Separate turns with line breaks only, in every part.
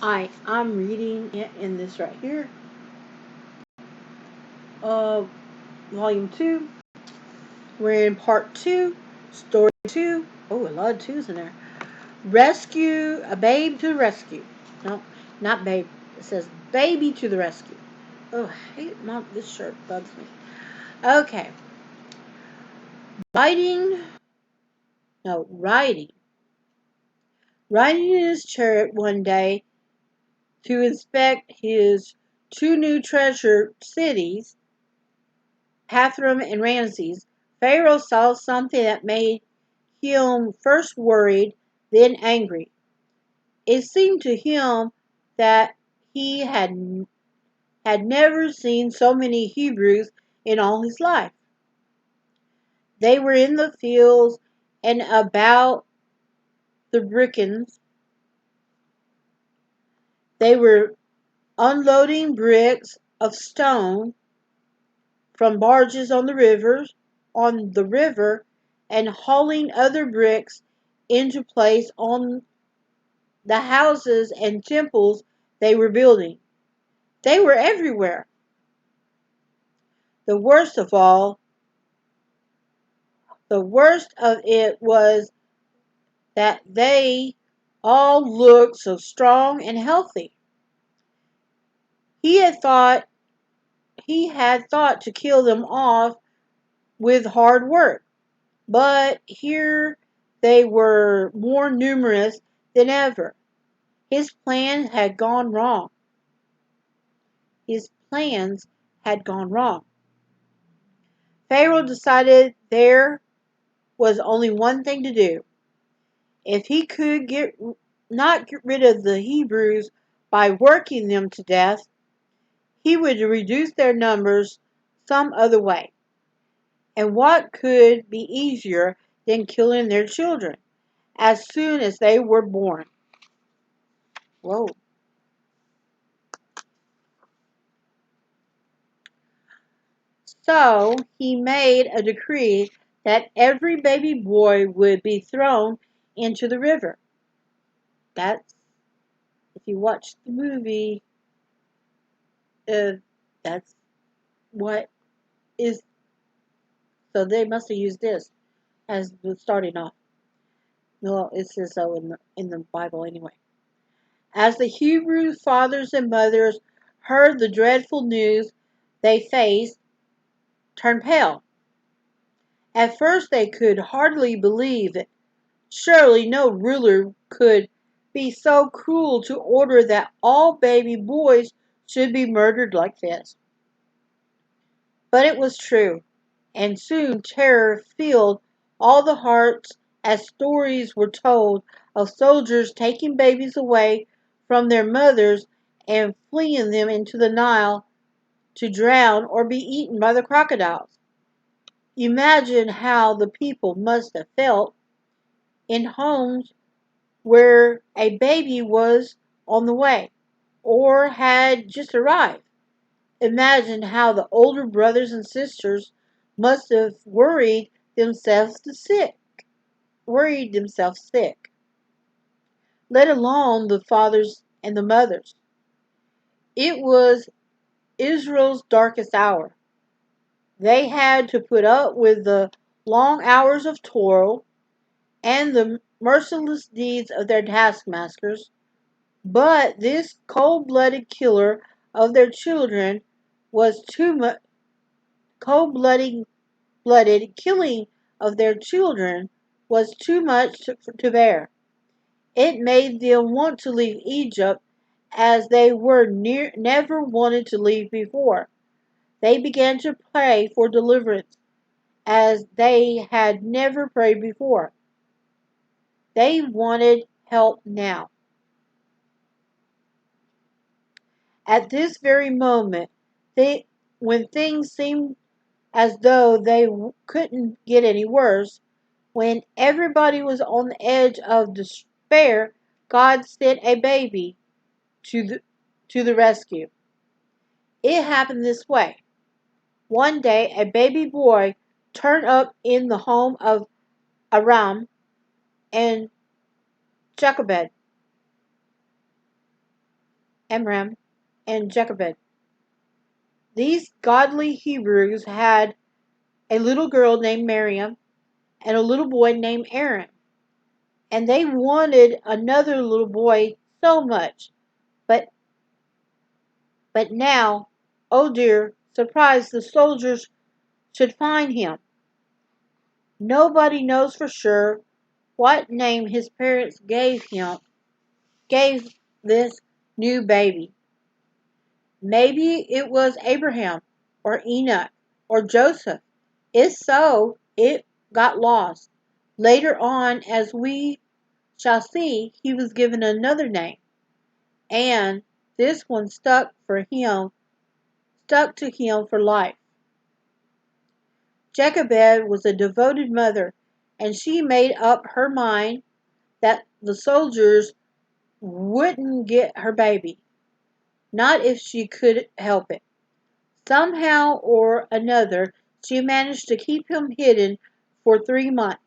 I'm reading it in this right here. Uh, Volume 2. We're in Part 2, Story 2. Oh, a lot of twos in there. Rescue, a babe to the rescue. No, not babe. It says baby to the rescue. Oh, I hate mom. This shirt bugs me. Okay. Riding, no, riding. Riding in his chariot one day to inspect his two new treasure cities, Hathram and Ramses, Pharaoh saw something that made him first worried, then angry. It seemed to him that he had never seen so many Hebrews in all his life. They were in the fields and about the brickens. They were unloading bricks of stone from barges on the river and hauling other bricks into place on the houses and temples they were building. They were everywhere. The worst of all, the worst of it was that they all looked so strong and healthy. He had thought he had thought to kill them off with hard work, but here they were more numerous than ever. His plans had gone wrong. His plans had gone wrong. Pharaoh decided there was only one thing to do. If he could not get rid of the Hebrews by working them to death, he would reduce their numbers some other way. And what could be easier than killing their children as soon as they were born? Whoa. So he made a decree that every baby boy would be thrown into the river. That's, if you watch the movie, that's what is. So they must have used this as the starting off. No, it says so in the Bible anyway. As the Hebrew fathers and mothers heard the dreadful news they faced, turned pale. At first they could hardly believe it. Surely no ruler could be so cruel to order that all baby boys should be murdered like this. But it was true, and soon terror filled all the hearts as stories were told of soldiers taking babies away from their mothers and flinging them into the Nile to drown or be eaten by the crocodiles. Imagine how the people must have felt in homes where a baby was on the way or had just arrived. Imagine how the older brothers and sisters must have worried themselves sick, let alone the fathers and the mothers. It was Israel's darkest hour. They had to put up with the long hours of toil and the merciless deeds of their taskmasters, but this cold-blooded killer of their children was too much. Cold-blooded blooded killing of their children was too much to bear. It made them want to leave Egypt as they were never wanted to leave before. They began to pray for deliverance as they had never prayed before. They wanted help now. At this very moment, they, when things seemed as though they couldn't get any worse, when everybody was on the edge of despair, God sent a baby to the rescue. It happened this way. One day, a baby boy turned up in the home of Aram and Jochebed. Amram, and Jochebed. These godly Hebrews had a little girl named Miriam and a little boy named Aaron, and they wanted another little boy so much. But now, oh dear, surprise, the soldiers should find him. Nobody knows for sure what name his parents gave this new baby. Maybe it was Abraham or Enoch or Joseph. If so, it got lost. Later on, as we shall see, he was given another name, and this one stuck to him for life. Jochebed was a devoted mother, and she made up her mind that the soldiers wouldn't get her baby, not if she could help it. Somehow or another, she managed to keep him hidden for 3 months.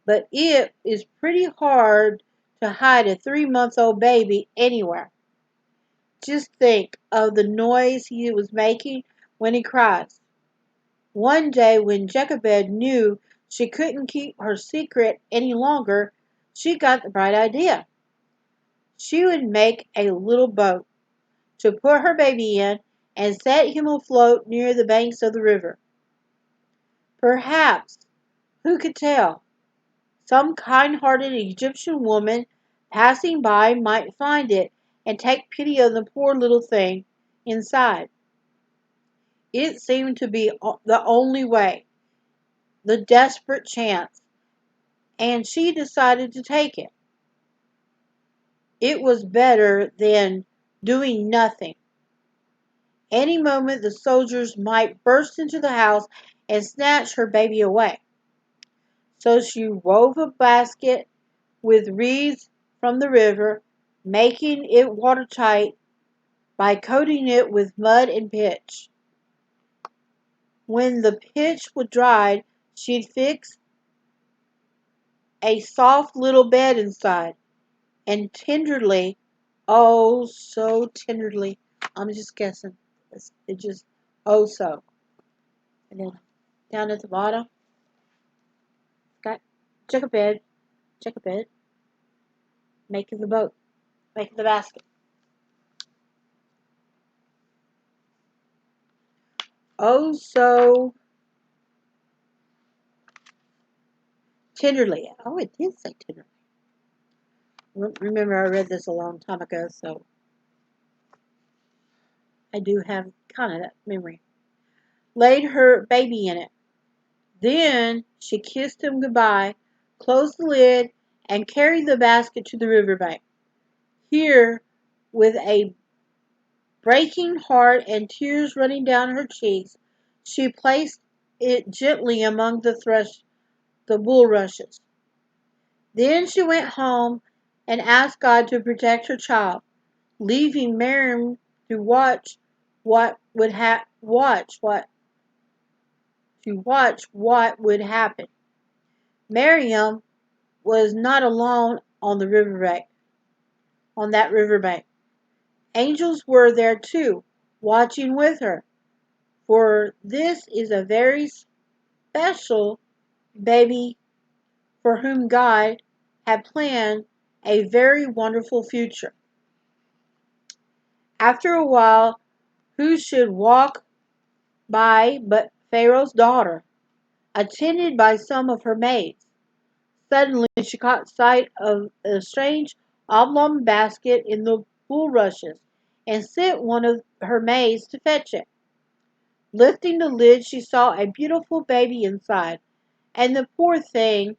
But it is pretty hard to hide a 3-month-old baby anywhere. Just think of the noise he was making when he cries. One day, when Jochebed knew she couldn't keep her secret any longer, she got the bright idea. She would make a little boat to put her baby in and set him afloat near the banks of the river. Perhaps, who could tell, some kind-hearted Egyptian woman passing by might find it and take pity on the poor little thing inside. It seemed to be the only way, the desperate chance, and she decided to take it. It was better than doing nothing. Any moment the soldiers might burst into the house and snatch her baby away. So she wove a basket with reeds from the river, making it watertight by coating it with mud and pitch. When the pitch was dried, she'd fix a soft little bed inside, and tenderly, oh, so tenderly, I'm just guessing, it just, oh, so. And then down at the bottom, got Jochebed, Jochebed, making the boat, making the basket. Oh, so tenderly. Oh, it did say tenderly. Remember, I read this a long time ago, so I do have kind of that memory. Laid her baby in it. Then she kissed him goodbye, closed the lid, and carried the basket to the riverbank. Here, with a breaking heart and tears running down her cheeks, she placed it gently among the bulrushes. Then she went home and asked God to protect her child, leaving Miriam to watch what would happen. Miriam was not alone on that riverbank. Angels were there too, watching with her, for this is a very special baby for whom God had planned a very wonderful future. After a while, who should walk by but Pharaoh's daughter, attended by some of her maids. Suddenly she caught sight of a strange oblong basket in the bulrushes, and sent one of her maids to fetch it. Lifting the lid, she saw a beautiful baby inside, and the poor thing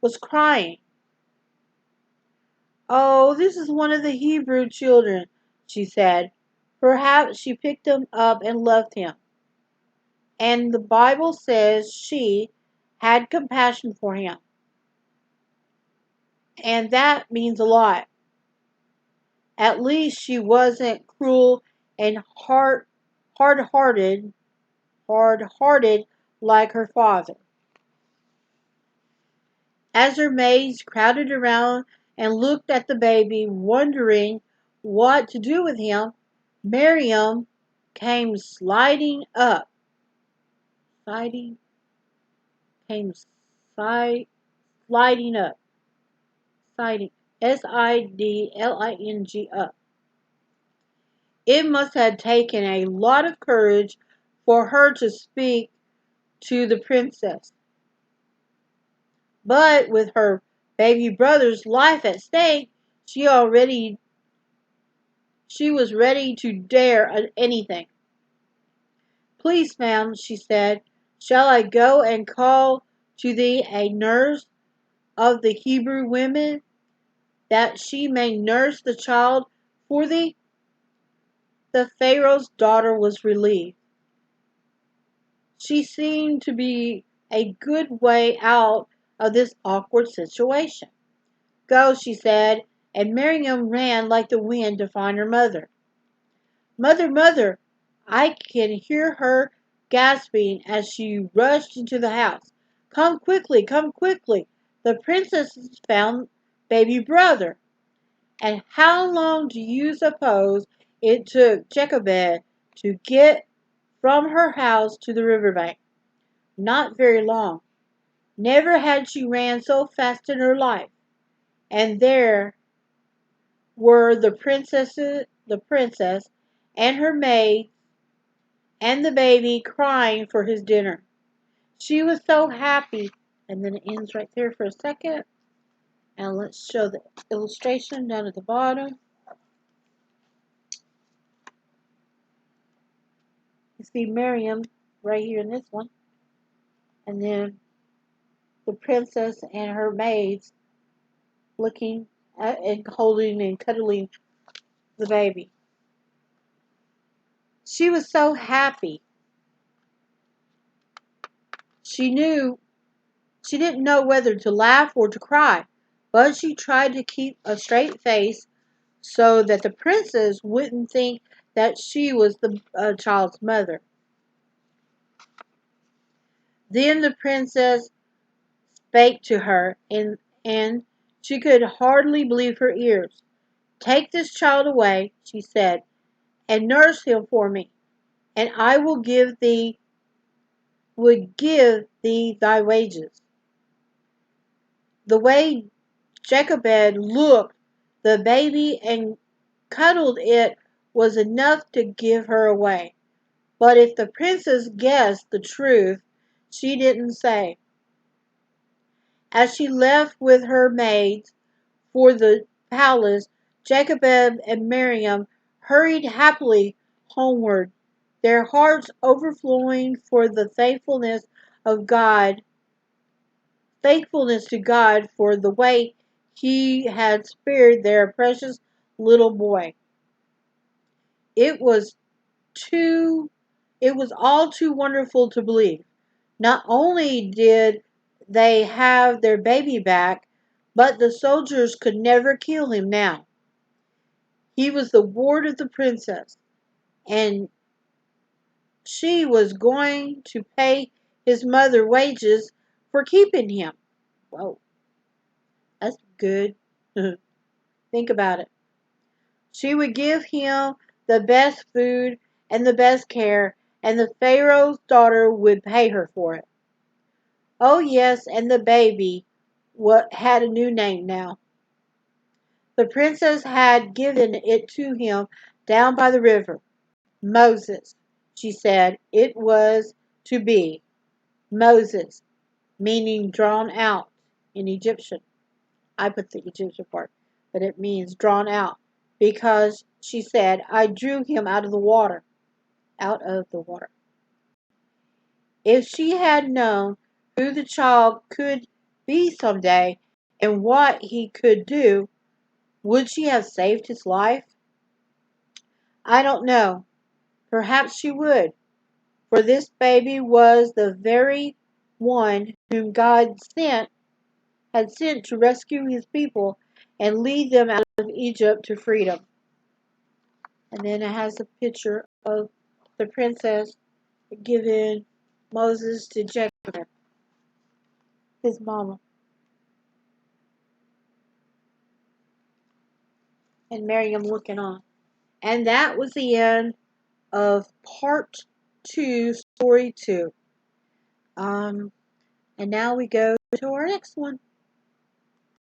was crying. "Oh, this is one of the Hebrew children," she said. Perhaps she picked him up and loved him. And the Bible says she had compassion for him. And that means a lot. At least she wasn't cruel and hard-hearted, hard-hearted like her father. As her maids crowded around and looked at the baby, wondering what to do with him, Miriam came sliding up. Sliding came sliding up. Siding. Sidling up. It must have taken a lot of courage for her to speak to the princess. But with her baby brother's life at stake, she was ready to dare anything. Please, ma'am, she said, shall I go and call to thee a nurse of the Hebrew women, that she may nurse the child for thee? The Pharaoh's daughter was relieved. She seemed to be a good way out of this awkward situation. Go, she said, and Miriam ran like the wind to find her mother. Mother, mother, I can hear her gasping as she rushed into the house. Come quickly, come quickly. The princess has found baby brother. And how long do you suppose it took Jochebed to get from her house to the riverbank? Not very long. Never had she ran so fast in her life. And there were the princess and her maid and the baby crying for his dinner. She was so happy. And then it ends right there for a second. And let's show the illustration down at the bottom. You see Miriam right here in this one. And then the princess and her maids looking at and holding and cuddling the baby. She was so happy. She didn't know whether to laugh or to cry, but she tried to keep a straight face so that the princess wouldn't think that she was the child's mother. Then the princess spake to her, and she could hardly believe her ears. Take this child away, she said, and nurse him for me, and I would give thee thy wages. The way Jochebed looked the baby and cuddled it was enough to give her away. But if the princess guessed the truth, she didn't say. As she left with her maids for the palace, Jochebed and Miriam hurried happily homeward, their hearts overflowing for the thankfulness to God for the way he had spared their precious little boy. It was too it was all too wonderful to believe. Not only did they have their baby back, but the soldiers could never kill him now. He was the ward of the princess, and she was going to pay his mother wages for keeping him. Whoa, that's good. Think about it. She would give him the best food and the best care, and the Pharaoh's daughter would pay her for it. Oh, yes, and the baby had a new name now. The princess had given it to him down by the river. Moses, she said, it was to be. Moses, meaning drawn out in Egyptian. I put the Egyptian part, but it means drawn out because she said, I drew him out of the water. Out of the water. If she had known who the child could be someday and what he could do, would she have saved his life? I don't know. Perhaps she would, for this baby was the very one whom had sent to rescue his people and lead them out of Egypt to freedom. And then it has a picture of the princess giving Moses to Jacob, his mama. and Miriam looking on. And that was the end of part 2, story 2. And now we go to our next one.